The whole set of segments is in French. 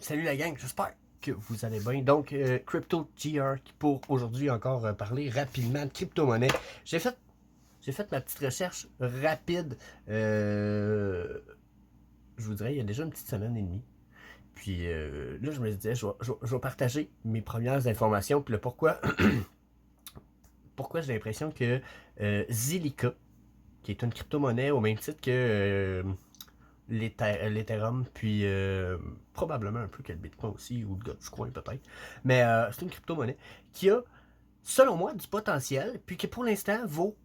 Salut la gang, j'espère que vous allez bien. Donc, Crypto GR pour aujourd'hui encore parler rapidement de crypto-monnaie. J'ai fait ma petite recherche rapide, je vous dirais, il y a déjà une petite semaine et demie. Puis là, je me disais, je vais partager mes premières informations, puis le pourquoi, pourquoi j'ai l'impression que Zilliqa, qui est une crypto-monnaie au même titre que l'Ethereum, puis probablement un peu que le Bitcoin aussi, ou le Dogecoin peut-être. Mais c'est une crypto-monnaie qui a, selon moi, du potentiel, puis qui pour l'instant vaut,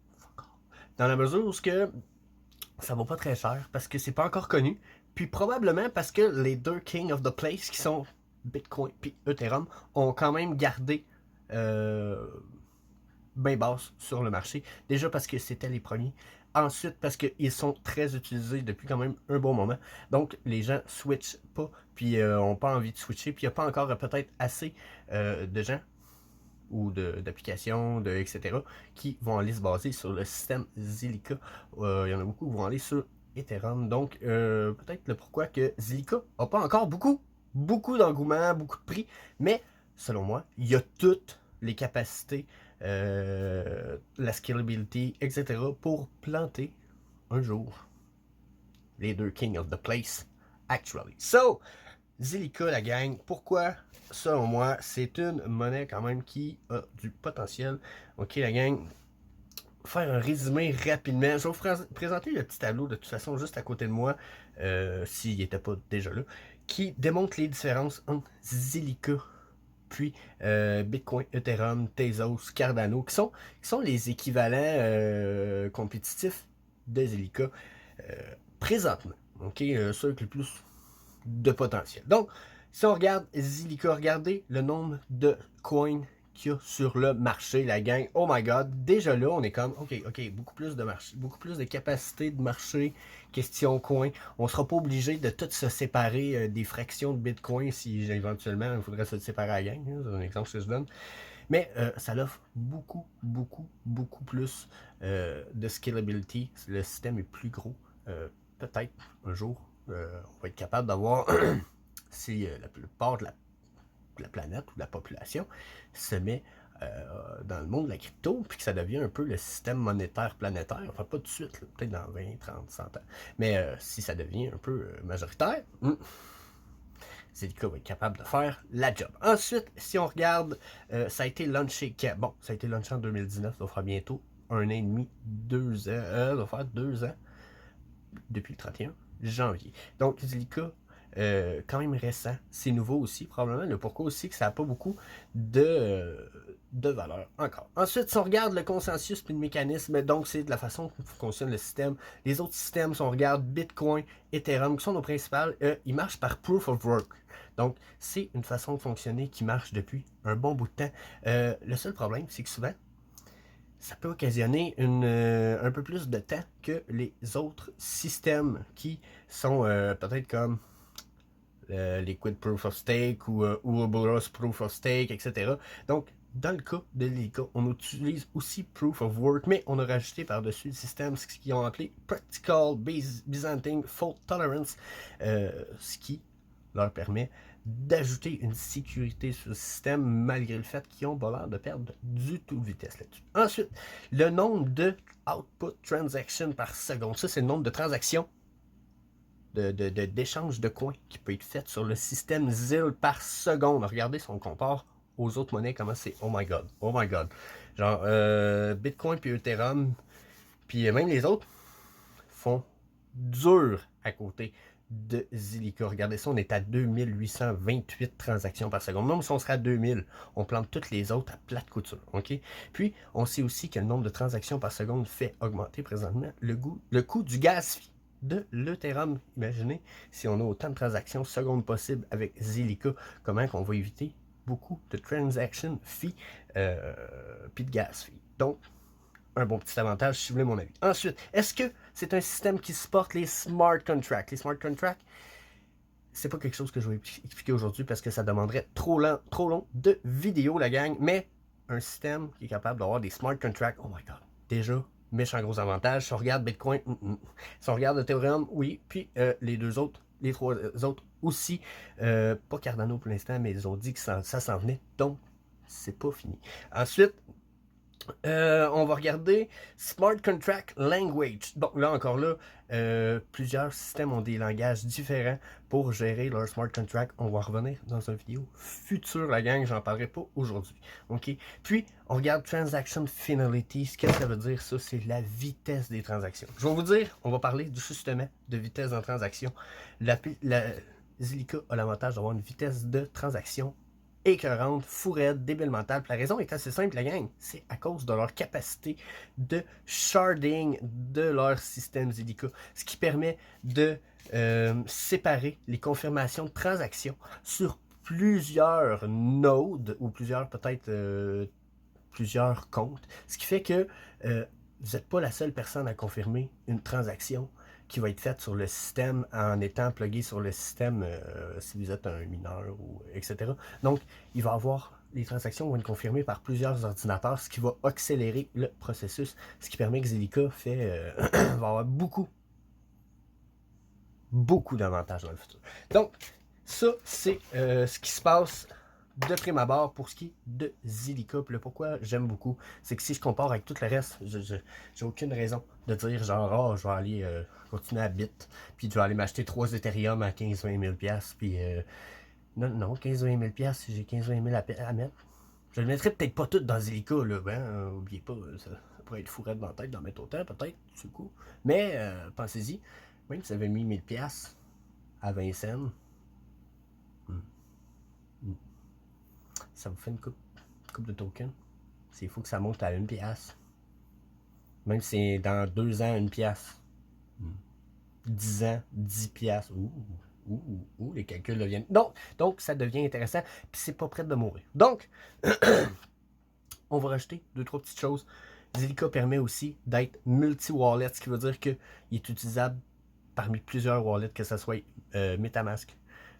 dans la mesure où que ça vaut pas très cher, parce que c'est pas encore connu, puis probablement parce que les deux King of the Place, qui sont Bitcoin puis Ethereum, ont quand même gardé bien basse sur le marché. Déjà parce que c'était les premiers. Ensuite, parce qu'ils sont très utilisés depuis quand même un bon moment. Donc, les gens switchent pas, puis ont pas envie de switcher, puis il n'y a pas encore peut-être assez de gens ou d'applications, etc., qui vont aller se baser sur le système Zilliqa. Il y en a beaucoup qui vont aller sur Ethereum. Donc, peut-être le pourquoi que Zilliqa n'a pas encore beaucoup d'engouement, beaucoup de prix, mais selon moi, il y a toutes les capacités, la scalability, etc., pour planter un jour les deux King of the Place, actually. So, Zilliqa, la gang, pourquoi, selon moi, c'est une monnaie quand même qui a du potentiel. Ok, la gang, faire un résumé rapidement. Je vais vous présenter le petit tableau de toute façon juste à côté de moi, s'il n'était pas déjà là, qui démontre les différences entre Zilliqa puis Bitcoin, Ethereum, Tezos, Cardano, qui sont les équivalents compétitifs de Zilliqa présentement. Ok, ceux avec le plus de potentiel. Donc, si on regarde Zilliqa, regardez le nombre de coins qu'il y a sur le marché, la gang. Oh my god, déjà là, on est comme, ok, beaucoup plus de marché, beaucoup plus de capacité de marché, question coin. On sera pas obligé de tout se séparer des fractions de Bitcoin si éventuellement il faudrait se séparer à la gang. C'est un exemple que je donne. Mais ça l'offre beaucoup plus de scalability. Le système est plus gros. Peut-être un jour, on va être capable d'avoir si la plupart de la planète ou de la population se met dans le monde de la crypto, puis que ça devient un peu le système monétaire planétaire, enfin pas tout de suite, peut-être dans 20, 30, 100 ans, mais si ça devient un peu majoritaire, Zilliqa va être capable de faire la job. Ensuite, si on regarde, ça a été launché, ça a été launché en 2019, ça va faire bientôt un an et demi, 2 ans, ça va faire 2 ans, depuis le 31 janvier. Donc, Zilliqa, quand même récent, c'est nouveau aussi, probablement. Le pourquoi aussi que ça n'a pas beaucoup de valeur encore. Ensuite, si on regarde le consensus puis le mécanisme, donc c'est de la façon que fonctionne le système. Les autres systèmes, si on regarde Bitcoin, Ethereum, qui sont nos principales, ils marchent par proof of work. Donc, c'est une façon de fonctionner qui marche depuis un bon bout de temps. Le seul problème, c'est que souvent, ça peut occasionner un peu plus de temps que les autres systèmes qui sont peut-être comme Liquid Proof of Stake ou Ouroboros Proof of Stake, etc. Donc, dans le cas de Zilliqa, on utilise aussi Proof of Work, mais on a rajouté par-dessus le système ce qu'ils ont appelé Practical Byzantine Fault Tolerance, ce qui leur permet d'ajouter une sécurité sur le système malgré le fait qu'ils ont pas l'air de perdre du tout de vitesse là-dessus. Ensuite, le nombre de output transactions par seconde. Ça, c'est le nombre de transactions d'échange de coins qui peut être fait sur le système ZIL par seconde. Regardez si on compare aux autres monnaies, comment c'est. Oh my god. Genre, Bitcoin puis Ethereum, puis même les autres font dur à côté de Zilliqa. Regardez ça, on est à 2828 transactions par seconde. Même si on serait à 2000, on plante toutes les autres à plate couture. Okay? Puis, on sait aussi que le nombre de transactions par seconde fait augmenter présentement le coût du gaz de l'Ethereum. Imaginez si on a autant de transactions secondes possibles avec Zilliqa, comment qu'on va éviter beaucoup de transaction fees puis de gas fees. Donc, un bon petit avantage si vous voulez mon avis. Ensuite, est-ce que c'est un système qui supporte les smart contracts? Les smart contracts, c'est pas quelque chose que je vais expliquer aujourd'hui parce que ça demanderait trop long de vidéos, la gang, mais un système qui est capable d'avoir des smart contracts, oh my god, déjà, méchant gros avantage. Si on regarde Bitcoin, si on regarde Ethereum, oui, puis les trois autres, aussi. Pas Cardano pour l'instant, mais ils ont dit que ça s'en venait, donc c'est pas fini. Ensuite, on va regarder Smart Contract Language. Donc là encore là, plusieurs systèmes ont des langages différents pour gérer leur smart contract. On va revenir dans une vidéo future, la gang, j'en parlerai pas aujourd'hui. Ok. Puis on regarde Transaction Finality. Ce que ça veut dire, ça, c'est la vitesse des transactions. Je vais vous dire, on va parler justement de vitesse en transaction. Zilliqa a l'avantage d'avoir une vitesse de transaction écœurante, fourette, débile mentale. La raison est assez simple, la gang. C'est à cause de leur capacité de sharding de leur système Zilliqa. Ce qui permet de séparer les confirmations de transactions sur plusieurs nodes ou plusieurs peut-être plusieurs comptes. Ce qui fait que vous n'êtes pas la seule personne à confirmer une transaction qui va être faite sur le système en étant plugué sur le système si vous êtes un mineur, ou etc. Donc, il va avoir les transactions vont être confirmées par plusieurs ordinateurs, ce qui va accélérer le processus, ce qui permet que Zilliqa va avoir beaucoup d'avantages dans le futur. Donc, ça, c'est ce qui se passe de prime abord pour ce qui est de Zilliqa. Puis là, pourquoi j'aime beaucoup, c'est que si je compare avec tout le reste, j'ai aucune raison de dire genre, oh, je vais aller continuer à Bit, puis je vais aller m'acheter 3 Ethereum à 15-20 000 $, puis non, 15-20 000 $, j'ai 15-20 000 à mettre. Je le mettrais peut-être pas tout dans Zilliqa, là, ben, oubliez pas, ça pourrait être fourré dans la tête d'en mettre autant, peut-être, du coup. Mais, pensez-y, même si vous avez mis 1000 $ à 20 cents, ça vous fait une coupe de tokens. Il faut que ça monte à 1 pièce. Même si c'est dans 2 ans, 1 pièce. 10 ans, 10 pièces. Les calculs deviennent. Donc, ça devient intéressant. Puis c'est pas prêt de mourir. Donc, on va rajouter 2-3 petites choses. Zilliqa permet aussi d'être multi-wallet, ce qui veut dire qu'il est utilisable parmi plusieurs wallets, que ce soit Metamask,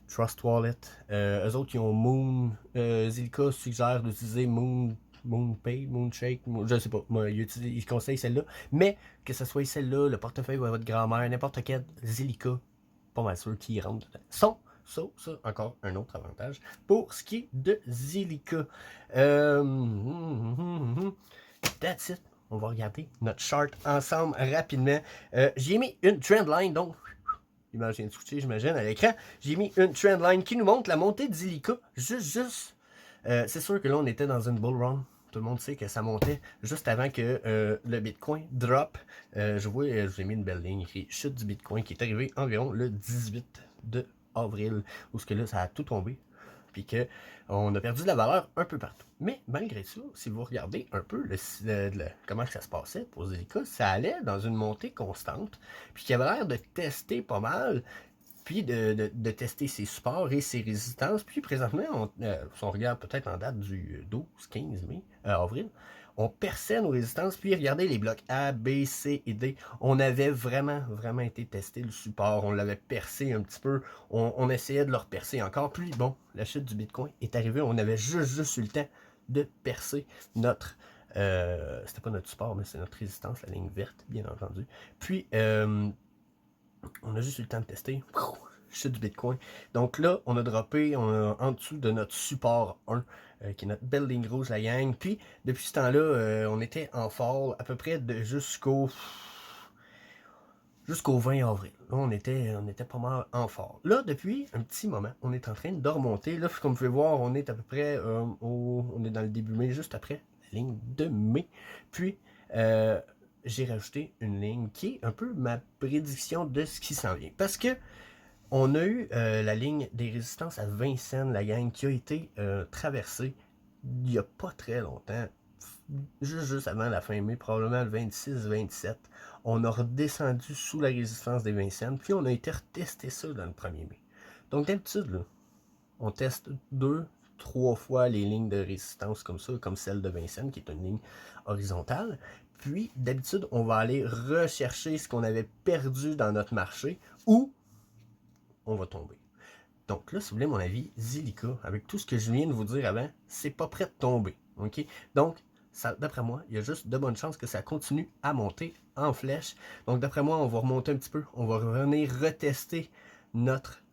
Trust Wallet. Eux autres, ils ont Moon. Zilliqa suggère d'utiliser MoonPay, Moonshake, je sais pas. Moi, ils conseillent celle-là. Mais que ce soit celle-là, le portefeuille de votre grand-mère, n'importe quel, Zilliqa, pas mal sûr qu'ils rentrent dedans. Ça, encore un autre avantage pour ce qui est de Zilliqa. That's it. On va regarder notre chart ensemble rapidement. J'ai mis une trendline, donc l'image vient de switcher, j'imagine, à l'écran. J'ai mis une trendline qui nous montre la montée de Zilliqa. Juste. C'est sûr que là, on était dans une bull run. Tout le monde sait que ça montait juste avant que le Bitcoin drop. Je vois, je vous ai mis une belle ligne écrite chute du Bitcoin qui est arrivée environ le 18 de avril, où ce que là, ça a tout tombé. Puis qu'on a perdu de la valeur un peu partout. Mais malgré ça, si vous regardez un peu comment ça se passait pour Zilliqa, ça allait dans une montée constante, puis qui avait l'air de tester pas mal, puis de tester ses supports et ses résistances. Puis présentement, si on regarde peut-être en date du 12-15 mai, avril, on perçait nos résistances, puis regardez les blocs A, B, C et D. On avait vraiment été testé le support. On l'avait percé un petit peu. On essayait de le repercer encore. Puis bon, la chute du Bitcoin est arrivée. On avait juste eu le temps de percer notre... c'était pas notre support, mais c'est notre résistance, la ligne verte, bien entendu. Puis, on a juste eu le temps de tester. Chute du Bitcoin. Donc là, on a droppé en dessous de notre support 1, qui est notre belle ligne rouge, la gang. Puis, depuis ce temps-là, on était en fall à peu près jusqu'au 20 avril. Là, on était pas mal en fall. Là, depuis un petit moment, on est en train de remonter. Là, comme vous pouvez voir, on est à peu près on est dans le début mai, juste après la ligne de mai. Puis, j'ai rajouté une ligne qui est un peu ma prédiction de ce qui s'en vient. Parce que on a eu la ligne des résistances à 20 cents, la gang, qui a été traversée il n'y a pas très longtemps, juste avant la fin mai, probablement le 26-27. On a redescendu sous la résistance des 20 cents, puis on a été retester ça dans le 1er mai. Donc d'habitude, là, on teste 2-3 fois les lignes de résistance comme ça, comme celle de 20 cents, qui est une ligne horizontale. Puis, d'habitude, on va aller rechercher ce qu'on avait perdu dans notre marché, ou on va tomber. Donc là, si vous voulez mon avis, Zilliqa, avec tout ce que je viens de vous dire avant, c'est pas prêt de tomber. Ok? Donc, d'après moi, il y a juste de bonnes chances que ça continue à monter en flèche. Donc, d'après moi, on va remonter un petit peu. On va revenir retester notre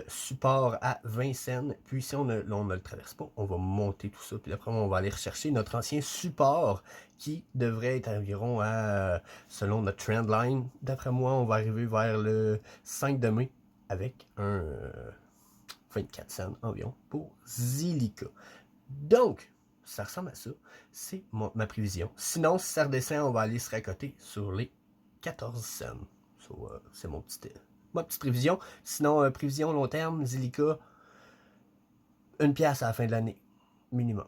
support à 20 cents. Puis si on ne le traverse pas, on va monter tout ça. Puis après, on va aller rechercher notre ancien support qui devrait être environ à, selon notre trendline, d'après moi, on va arriver vers le 5 de mai avec un 24 cents environ pour Zilliqa. Donc, ça ressemble à ça. C'est ma prévision. Sinon, si ça redescend, on va aller se racoter sur les 14 cents. So, c'est ma petite prévision. Sinon, prévision long terme, Zilliqa, 1$ à la fin de l'année, minimum.